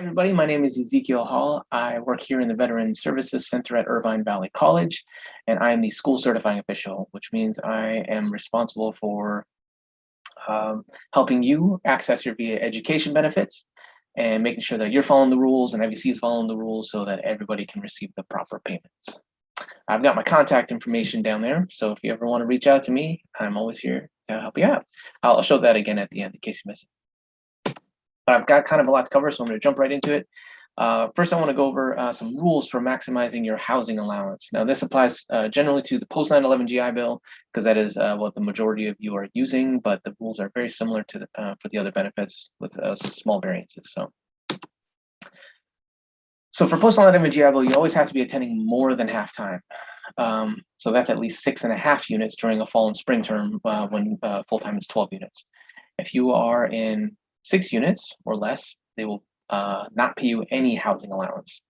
Everybody, my name is Ezekiel Hall. I work here in the Veteran Services Center at Irvine Valley College, and I am the school certifying official, which means I am responsible for helping you access your VA education benefits and making sure that you're following the rules and IVC is following the rules so that everybody can receive the proper payments. I've got my contact information down there, so if you ever want to reach out to me, I'm always here to help you out. I'll show that again at the end in case you miss it. But I've got kind of a lot to cover, so I'm going to jump right into it. First, I want to go over some rules for maximizing your housing allowance. Now, this applies generally to the post 9/11 GI Bill, because that is what the majority of you are using, but the rules are very similar to for the other benefits with small variances. So for post 9/11 GI Bill, you always have to be attending more than half time. So that's at least 6.5 units during a fall and spring term when full-time is 12 units. If you are in 6 units or less, they will not pay you any housing allowance.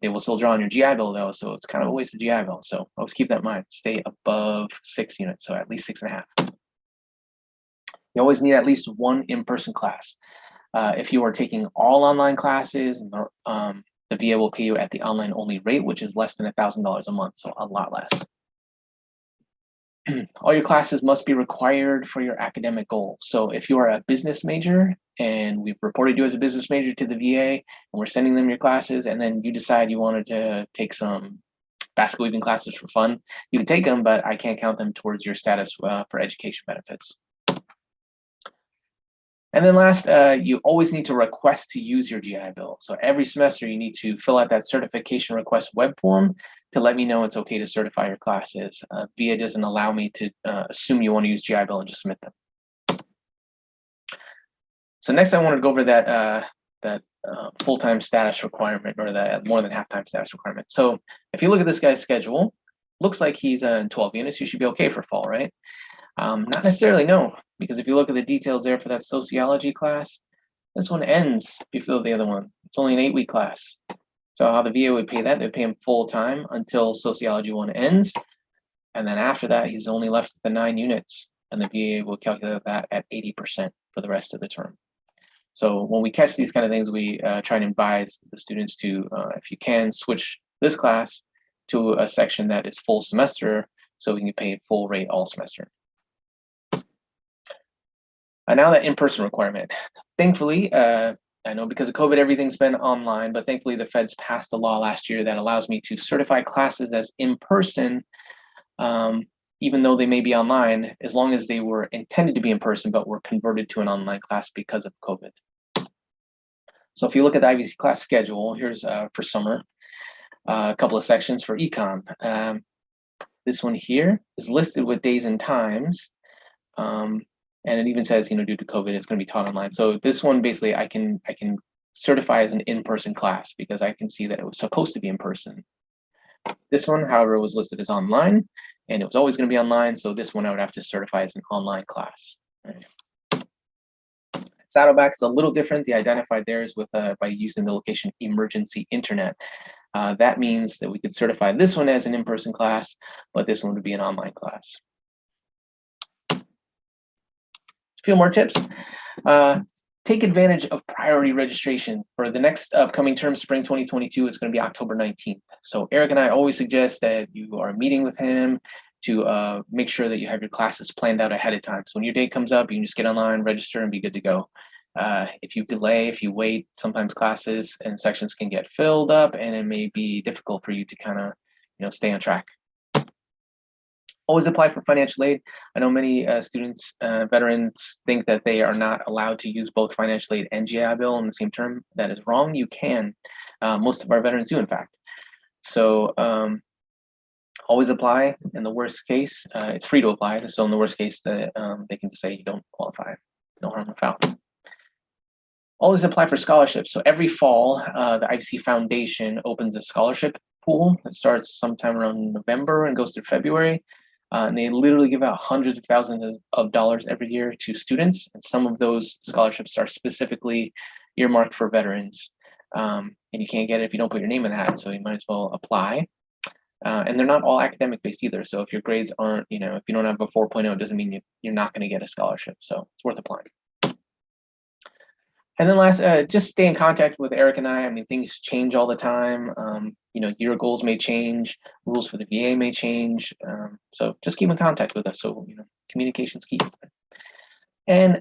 They will still draw on your GI Bill though, so it's kind of a waste of GI Bill. So always keep that in mind. Stay above 6 units, so at least 6.5. You always need at least one in-person class. If you are taking all online classes, the VA will pay you at the online only rate, which is less than $1,000 a month, so a lot less. All your classes must be required for your academic goals. So if you are a business major and we've reported you as a business major to the VA and we're sending them your classes, and then you decide you wanted to take some basket weaving classes for fun, you can take them, but I can't count them towards your status for education benefits. And then last, you always need to request to use your GI Bill. So every semester you need to fill out that certification request web form to let me know it's okay to certify your classes. VA doesn't allow me to assume you want to use GI Bill and just submit them. So next I wanted to go over that full-time status requirement, or that more than half-time status requirement. So if you look at this guy's schedule, looks like he's in 12 units. You should be okay for fall, right? Not necessarily, no, because if you look at the details there for that sociology class, this one ends before the other one. It's only an 8-week class. So how the VA would pay that, they'd pay him full time until sociology 1 ends. And then after that, he's only left with the 9 units, and the VA will calculate that at 80% for the rest of the term. So when we catch these kind of things, we try and advise the students to, if you can, switch this class to a section that is full semester so we can get paid full rate all semester. Now that in-person requirement. Thankfully, I know because of COVID, everything's been online, but thankfully the feds passed a law last year that allows me to certify classes as in-person, even though they may be online, as long as they were intended to be in person, but were converted to an online class because of COVID. So if you look at the IVC class schedule, here's for summer, a couple of sections for econ. This one here is listed with days and times. And it even says, due to COVID, it's going to be taught online. So this one, basically, I can certify as an in-person class because I can see that it was supposed to be in person. This one, however, was listed as online, and it was always going to be online. So this one I would have to certify as an online class. Right. Saddleback is a little different. The identified there is with by using the location emergency internet. That means that we could certify this one as an in-person class, but this one would be an online class. Few more tips. Take advantage of priority registration. For the next upcoming term, spring 2022, it's going to be October 19th. So Eric and I always suggest that you are meeting with him to make sure that you have your classes planned out ahead of time. So when your date comes up, you can just get online, register, and be good to go. If you delay, if you wait, sometimes classes and sections can get filled up, and it may be difficult for you to kind of stay on track. Always apply for financial aid. I know many students, veterans, think that they are not allowed to use both financial aid and GI Bill in the same term. That is wrong. You can. Most of our veterans do, in fact. So always apply. In the worst case, it's free to apply. So in the worst case, they can just say you don't qualify. No harm, no foul. Always apply for scholarships. So every fall, the IVC Foundation opens a scholarship pool. It starts sometime around November and goes through February. And they literally give out hundreds of thousands of dollars every year to students. And some of those scholarships are specifically earmarked for veterans. And you can't get it if you don't put your name in the hat. So you might as well apply. And they're not all academic based either. So if your grades aren't, if you don't have a 4.0, it doesn't mean you're not going to get a scholarship. So it's worth applying. And then last, just stay in contact with Eric and I. I mean, things change all the time. Your goals may change, rules for the VA may change. So just keep in contact with us. So, communication's key. And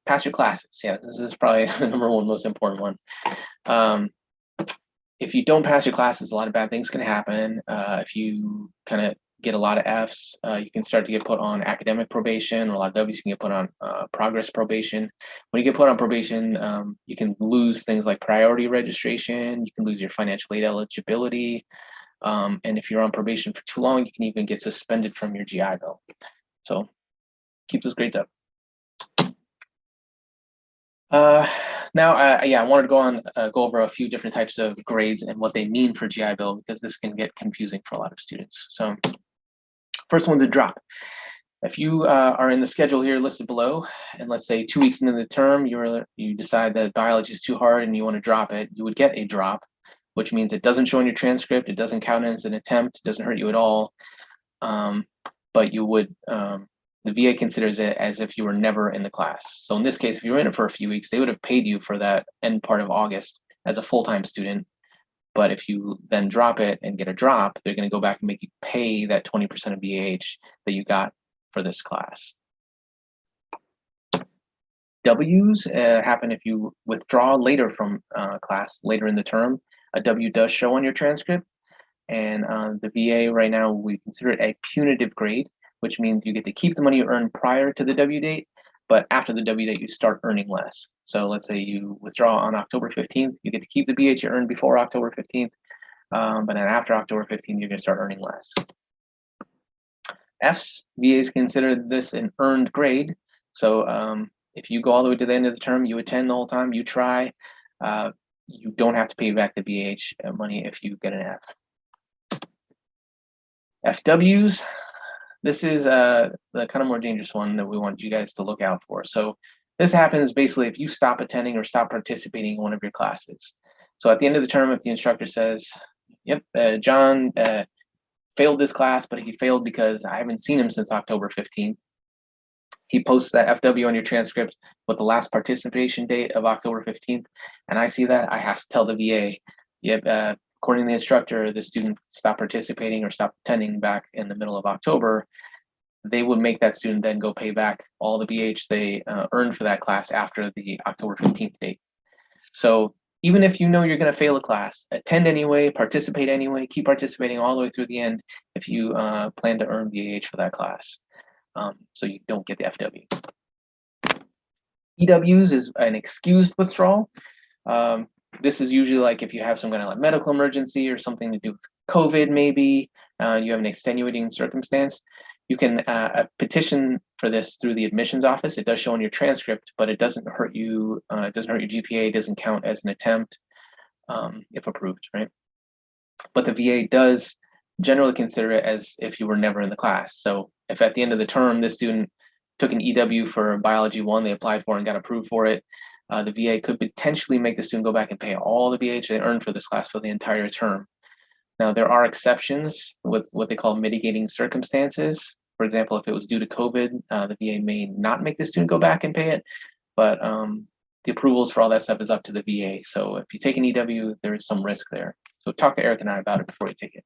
pass your classes. Yeah, this is probably the number one most important one. If you don't pass your classes, a lot of bad things can happen. If you kind of get a lot of Fs, you can start to get put on academic probation, or a lot of Ws, you can get put on progress probation. When you get put on probation, you can lose things like priority registration, you can lose your financial aid eligibility, and if you're on probation for too long, you can even get suspended from your GI Bill. So keep those grades up. Now, I wanted to go over a few different types of grades and what they mean for GI Bill, because this can get confusing for a lot of students. So first one's a drop. If you are in the schedule here listed below, and let's say 2 weeks into the term, you decide that biology is too hard and you want to drop it, you would get a drop, which means it doesn't show in your transcript, it doesn't count as an attempt, it doesn't hurt you at all, but you would, the VA considers it as if you were never in the class. So in this case, if you were in it for a few weeks, they would have paid you for that end part of August as a full-time student. But if you then drop it and get a drop, they're going to go back and make you pay that 20% of VAH that you got for this class. W's happen if you withdraw later from class, later in the term. A W does show on your transcript. And the VA right now, we consider it a punitive grade, which means you get to keep the money you earned prior to the W date, but after the W date, you start earning less. So let's say you withdraw on October 15th, you get to keep the BH you earned before October 15th, but then after October 15th, you're gonna start earning less. Fs, VAs consider this an earned grade. So if you go all the way to the end of the term, you attend the whole time, you try, you don't have to pay back the BH money if you get an F. FWs, this is the kind of more dangerous one that we want you guys to look out for. So this happens basically if you stop attending or stop participating in one of your classes. So at the end of the term, if the instructor says, yep, John failed this class, but he failed because I haven't seen him since October 15th. He posts that FW on your transcript with the last participation date of October 15th. And I see that, I have to tell the VA, yep, according to the instructor, the student stopped participating or stopped attending back in the middle of October. They would make that student then go pay back all the BH they earned for that class after the October 15th date. So even if you know you're going to fail a class, attend anyway, participate anyway, keep participating all the way through the end if you plan to earn BH for that class. So you don't get the FW. EWs is an excused withdrawal. This is usually like if you have some kind of like medical emergency or something to do with COVID, maybe you have an extenuating circumstance. You can petition for this through the admissions office. It does show on your transcript, but it doesn't hurt you. It doesn't hurt your GPA. It doesn't count as an attempt if approved, right? But the VA does generally consider it as if you were never in the class. So if at the end of the term, this student took an EW for Biology 1, they applied for and got approved for it, the VA could potentially make the student go back and pay all the BH they earned for this class for the entire term. Now, there are exceptions with what they call mitigating circumstances. For example, if it was due to COVID, the VA may not make the student go back and pay it, but the approvals for all that stuff is up to the VA. So if you take an EW, there is some risk there. So talk to Eric and I about it before you take it.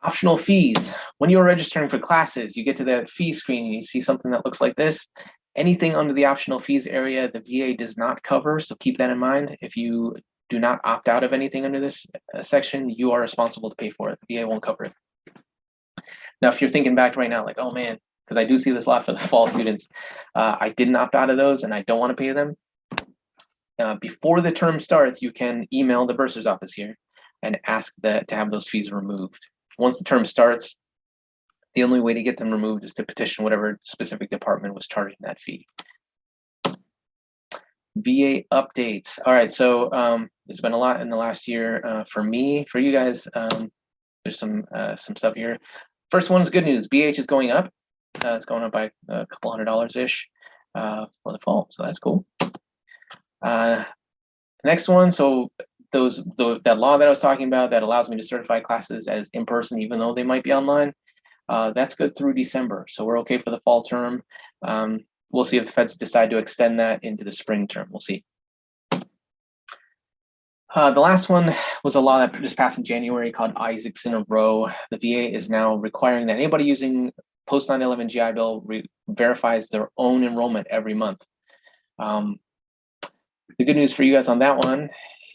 Optional fees. When you're registering for classes, you get to that fee screen and you see something that looks like this. Anything under the optional fees area, the VA does not cover, so keep that in mind. If you do not opt out of anything under this section, you are responsible to pay for it. The VA won't cover it. Now, if you're thinking back right now, like, oh man, because I do see this a lot for the fall students, I didn't opt out of those and I don't want to pay them. Before the term starts, you can email the bursar's office here and ask to have those fees removed. Once the term starts, the only way to get them removed is to petition whatever specific department was charging that fee. VA updates. All right, so there's been a lot in the last year for me. For you guys, there's some stuff here. First one is good news. BH is going up. It's going up by a couple $100-ish for the fall, so that's cool. Next one, so that law that I was talking about that allows me to certify classes as in person, even though they might be online, that's good through December. So we're okay for the fall term. we'll see if the Feds decide to extend that into the spring term. We'll see. The last one was a law that just passed in January called Isaacson and Roe. The VA is now requiring that anybody using post 9/11 GI Bill verifies their own enrollment every month. The good news for you guys on that one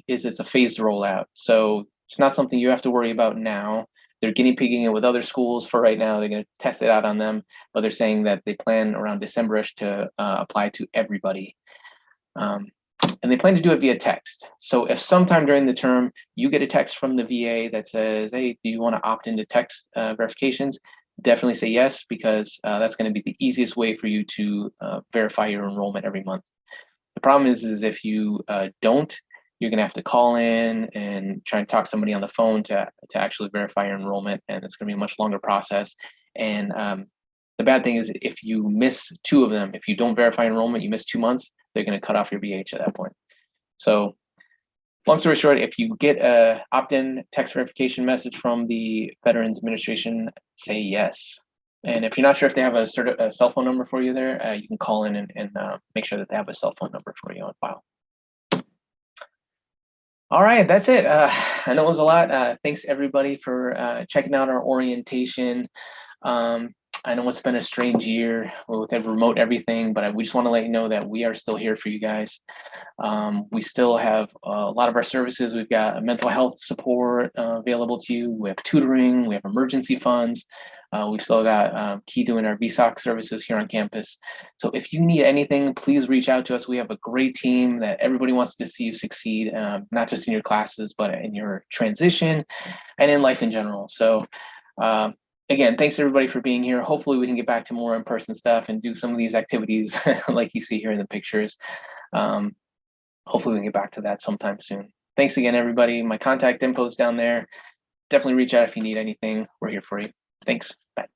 is it's a phased rollout. So it's not something you have to worry about now. They're guinea pigging it with other schools for right now. They're going to test it out on them, but they're saying that they plan around December-ish to apply to everybody. And they plan to do it via text. So if sometime during the term you get a text from the VA that says, hey, do you want to opt into text verifications? Definitely say yes, because that's going to be the easiest way for you to verify your enrollment every month. The problem is if you don't, you're going to have to call in and try and talk somebody on the phone to actually verify your enrollment, and it's going to be a much longer process. And the bad thing is if you miss 2 of them, if you don't verify enrollment, you miss 2 months, they're going to cut off your BH at that point. So long story short, if you get a opt-in text verification message from the Veterans Administration, say yes. And if you're not sure if they have a cell phone number for you there, you can call in and make sure that they have a cell phone number for you on file. All right, that's it. I know it was a lot. Thanks everybody for checking out our orientation. I know it's been a strange year with remote everything, but we just want to let you know that we are still here for you guys. We still have a lot of our services. We've got mental health support available to you. We have tutoring, we have emergency funds. We've still got Key doing our VSOC services here on campus. So if you need anything, please reach out to us. We have a great team that everybody wants to see you succeed, not just in your classes, but in your transition and in life in general. So again, thanks everybody for being here. Hopefully we can get back to more in-person stuff and do some of these activities like you see here in the pictures. Hopefully we can get back to that sometime soon. Thanks again, everybody. My contact info is down there. Definitely reach out if you need anything. We're here for you. Thanks. Bye.